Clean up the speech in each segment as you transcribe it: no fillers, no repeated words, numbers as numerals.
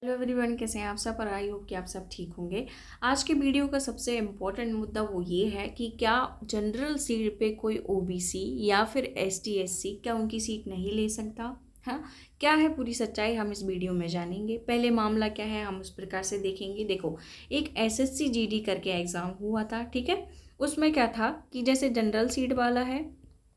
Hello everyone, कैसे हैं आप सब। और आई होप कि आप सब ठीक होंगे। आज के वीडियो का सबसे इम्पोर्टेंट मुद्दा वो ये है कि क्या जनरल सीट पे कोई ओबीसी या फिर एसटी एससी क्या उनकी सीट नहीं ले सकता। हाँ, क्या है पूरी सच्चाई हम इस वीडियो में जानेंगे। पहले मामला क्या है हम उस प्रकार से देखेंगे। देखो, एक एसएससी जीडी करके एग्ज़ाम हुआ था, ठीक है। उसमें क्या था कि जैसे जनरल सीट वाला है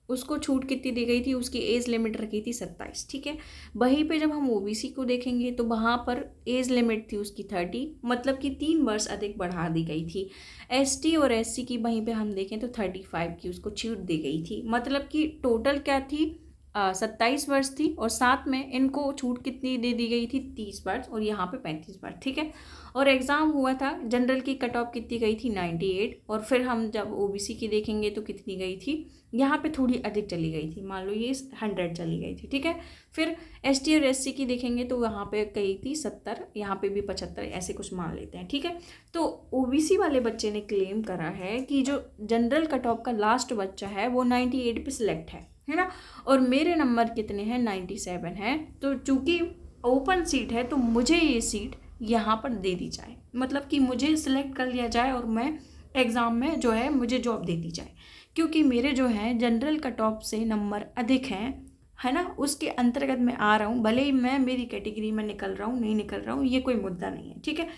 उसको छूट कितनी दी गई थी, उसकी एज लिमिट रखी थी 27, ठीक है। वहीं पे जब हम ओबीसी को देखेंगे तो वहाँ पर एज लिमिट थी उसकी 30, मतलब कि 3 वर्ष अधिक बढ़ा दी गई थी। एसटी और एससी की वहीं पे हम देखें तो 35 की उसको छूट दी गई थी, मतलब कि टोटल क्या थी, 27 वर्ष थी। और साथ में इनको छूट कितनी दे दी गई थी, 30 वर्ष, और यहाँ पे 35 वर्ष, ठीक है। और एग्ज़ाम हुआ था, जनरल की कट ऑफ कितनी गई थी, 98। और फिर हम जब ओबीसी की देखेंगे तो कितनी गई थी, यहाँ पे थोड़ी अधिक चली गई थी, मान लो ये 100 चली गई थी, ठीक है। फिर एसटी और एससी की देखेंगे तो यहाँ पे गई थी 70, यहाँ पे भी 75, ऐसे कुछ मान लेते हैं, ठीक है। तो ओबीसी वाले बच्चे ने क्लेम करा है कि जो जनरल कट ऑफ का लास्ट बच्चा है वो 98 पे सिलेक्ट है ना। और मेरे नंबर कितने हैं, 97 है। तो चूंकि ओपन सीट है तो मुझे ये सीट यहाँ पर दे दी जाए, मतलब कि मुझे सिलेक्ट कर लिया जाए और मैं एग्ज़ाम में जो है मुझे जॉब दे दी जाए, क्योंकि मेरे जो हैं जनरल कट ऑफ से नंबर अधिक हैं, है ना। उसके अंतर्गत मैं आ रहा हूँ, भले ही मैं मेरी कैटेगरी में निकल रहा हूँ नहीं निकल रहा हूँ ये कोई मुद्दा नहीं है, ठीक है।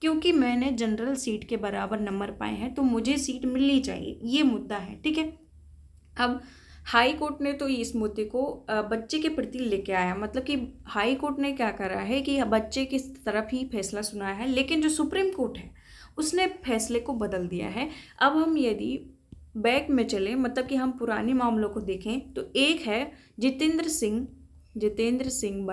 क्योंकि मैंने जनरल सीट के बराबर नंबर पाए हैं तो मुझे सीट मिलनी चाहिए, ये मुद्दा है, ठीक है। अब हाई कोर्ट ने तो इस मुद्दे को बच्चे के प्रति लेके आया, मतलब कि हाई कोर्ट ने क्या करा है कि बच्चे की तरफ ही फैसला सुनाया है, लेकिन जो सुप्रीम कोर्ट है उसने फैसले को बदल दिया है। अब हम यदि बैक में चलें, मतलब कि हम पुराने मामलों को देखें तो एक है जितेंद्र सिंह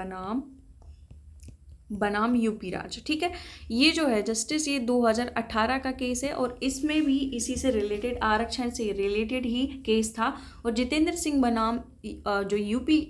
बनाम यूपी राज, ठीक है। ये जो है जस्टिस, ये 2018 का केस है और इसमें भी इसी से रिलेटेड, आरक्षण से रिलेटेड ही केस था। और जितेंद्र सिंह बनाम जो यूपी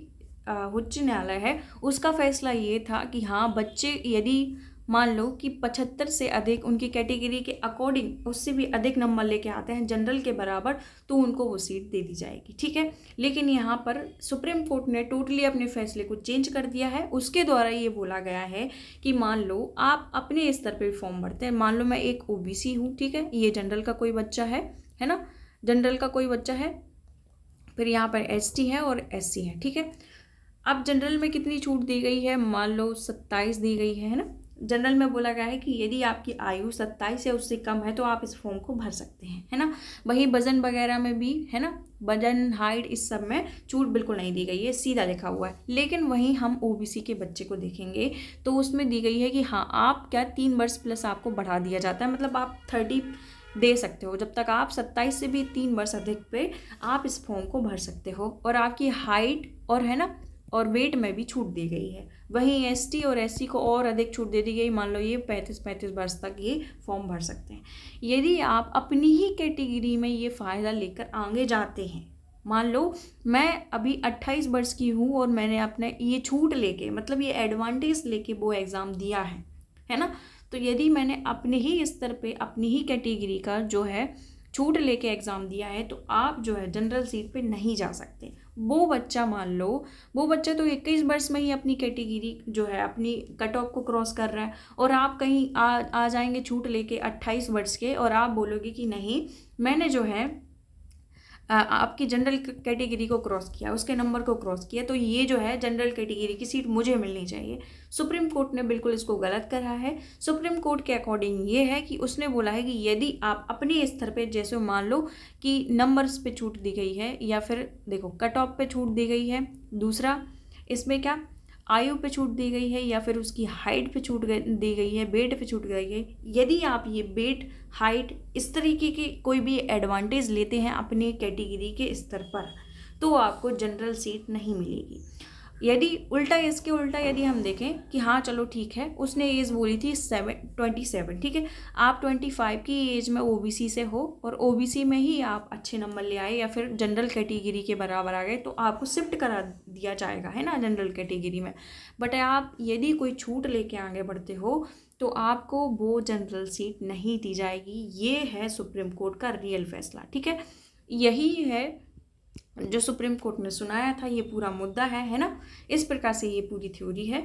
उच्च न्यायालय है उसका फैसला ये था कि हाँ, बच्चे यदि मान लो कि 75 से अधिक उनकी कैटेगरी के अकॉर्डिंग उससे भी अधिक नंबर लेके आते हैं जनरल के बराबर, तो उनको वो सीट दे दी जाएगी, ठीक है। लेकिन यहाँ पर सुप्रीम कोर्ट ने टोटली अपने फैसले को चेंज कर दिया है। उसके द्वारा ये बोला गया है कि मान लो आप अपने स्तर पे फॉर्म भरते हैं, मान लो मैं एक ओबीसी हूँ, ठीक है, ये जनरल का कोई बच्चा है ना, जनरल का कोई बच्चा है, फिर यहाँ पर एसटी है और एससी है, ठीक है। अब जनरल में कितनी छूट दी गई है, मान लो 27 दी गई है ना। जनरल में बोला गया है कि यदि आपकी आयु 27 या उससे कम है तो आप इस फॉर्म को भर सकते हैं, है ना। वहीं वजन वगैरह में भी, है ना, वजन हाइट इस सब में छूट बिल्कुल नहीं दी गई है, सीधा लिखा हुआ है। लेकिन वहीं हम ओबीसी के बच्चे को देखेंगे तो उसमें दी गई है कि हाँ, आप क्या 3 वर्ष प्लस आपको बढ़ा दिया जाता है, मतलब आप 30 दे सकते हो, जब तक आप 27 से भी 3 वर्ष अधिक पे आप इस फॉर्म को भर सकते हो। और आपकी हाइट और, है ना, और वेट में भी छूट दी गई है। वहीं एसटी और एससी को और अधिक छूट दे दी गई, मान लो ये 35 वर्ष तक ये फॉर्म भर सकते हैं। यदि आप अपनी ही कैटेगरी में ये फ़ायदा लेकर आगे जाते हैं, मान लो मैं अभी 28 वर्ष की हूँ और मैंने अपने ये छूट लेके, मतलब ये एडवांटेज लेके वो एग्ज़ाम दिया है ना। तो यदि मैंने अपने ही स्तर पे अपनी ही कैटेगरी का जो है छूट लेके एग्ज़ाम दिया है तो आप जो है जनरल सीट पे नहीं जा सकते। वो बच्चा, मान लो वो बच्चा तो 21 वर्ष में ही अपनी कैटेगरी जो है अपनी कट ऑफ को क्रॉस कर रहा है, और आप कहीं आ जाएंगे छूट लेके 28 वर्ष के, और आप बोलोगे कि नहीं, मैंने जो है आपकी जनरल कैटेगरी को क्रॉस किया, उसके नंबर को क्रॉस किया, तो ये जो है जनरल कैटेगरी की सीट मुझे मिलनी चाहिए। सुप्रीम कोर्ट ने बिल्कुल इसको गलत करा है। सुप्रीम कोर्ट के अकॉर्डिंग ये है कि उसने बोला है कि यदि आप अपने स्तर पे, जैसे मान लो कि नंबर्स पे छूट दी गई है या फिर देखो कट ऑफ पे छूट दी गई है, दूसरा इसमें क्या आयु पे छूट दी गई है, या फिर उसकी हाइट पे छूट दी गई है, वेट पे छूट गई है। यदि आप ये वेट, हाइट, इस तरीके के कोई भी एडवांटेज लेते हैं अपने कैटेगरी के स्तर पर, तो आपको जनरल सीट नहीं मिलेगी। यदि उल्टा, इसके उल्टा यदि हम देखें कि हाँ चलो ठीक है, उसने एज बोली थी 27, ठीक है, आप 25 की एज में ओबीसी से हो और ओबीसी में ही आप अच्छे नंबर ले आए या फिर जनरल कैटेगरी के बराबर आ गए, तो आपको शिफ्ट करा दिया जाएगा, है ना, जनरल कैटेगरी में। बट आप यदि कोई छूट लेके आगे बढ़ते हो तो आपको वो जनरल सीट नहीं दी जाएगी। ये है सुप्रीम कोर्ट का रियल फैसला, ठीक है। यही है जो सुप्रीम कोर्ट ने सुनाया था, ये पूरा मुद्दा है ना। इस प्रकार से ये पूरी थ्योरी है।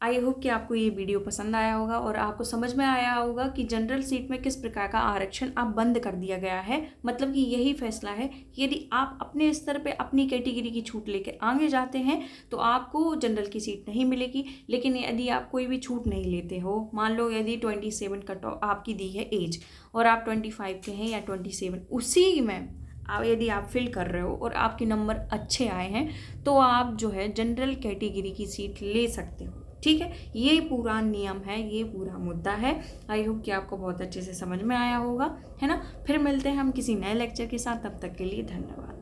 आई होप कि आपको ये वीडियो पसंद आया होगा और आपको समझ में आया होगा कि जनरल सीट में किस प्रकार का आरक्षण आप बंद कर दिया गया है। मतलब कि यही फैसला है कि यदि आप अपने स्तर पे अपनी कैटेगरी की छूट लेके आगे जाते हैं तो आपको जनरल की सीट नहीं मिलेगी। लेकिन यदि आप कोई भी छूट नहीं लेते हो, मान लो यदि 27 कट ऑफ आपकी दी है एज और आप 25 के हैं या 27, उसी में यदि आप फिल कर रहे हो और आपके नंबर अच्छे आए हैं तो आप जो है जनरल कैटेगरी की सीट ले सकते हो। ठीक है, ये पूरा नियम है, ये पूरा मुद्दा है। आई होप कि आपको बहुत अच्छे से समझ में आया होगा, है ना। फिर मिलते हैं हम किसी नए लेक्चर के साथ, तब तक के लिए धन्यवाद।